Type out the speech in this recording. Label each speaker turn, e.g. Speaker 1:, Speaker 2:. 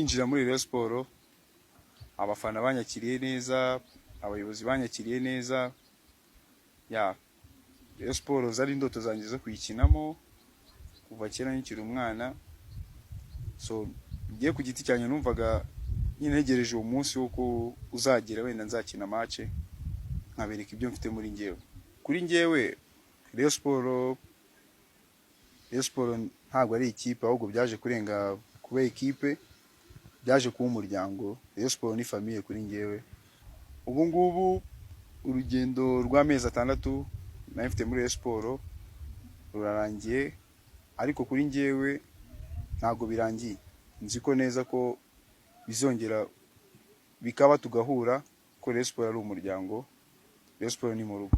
Speaker 1: ninjira muri Rayon Sport abafana banyakiriye neza, abayobozi banyakiriye neza. Rayon Sport zari indoto zanjye zo kuyikinamo kuva kera nkiri umwana. So ngiye ku giti cyanjye numvaga nyine ntegereje uwo munsi wo uzagera wenda nzakina match nkabereka ibyo mfite muri njyewe. Kuri njyewe Rayon Sport ntabwo ari ikipe, ahubwo byaje kurenga kuba ikipe, byaje kuba umuryango. Rayon Sport ni famille kuri njyewe. Ubu ngubu urugendo rw'amezi 6 nari mfite muri Rayon Sport rurarangiye, ariko kuri njyewe ntabwo birangiye. Nzi ko neza ko bizongera bikaba tugahura, ko Rayon Sport ari umuryango. Rayon Sport ni mu rugo.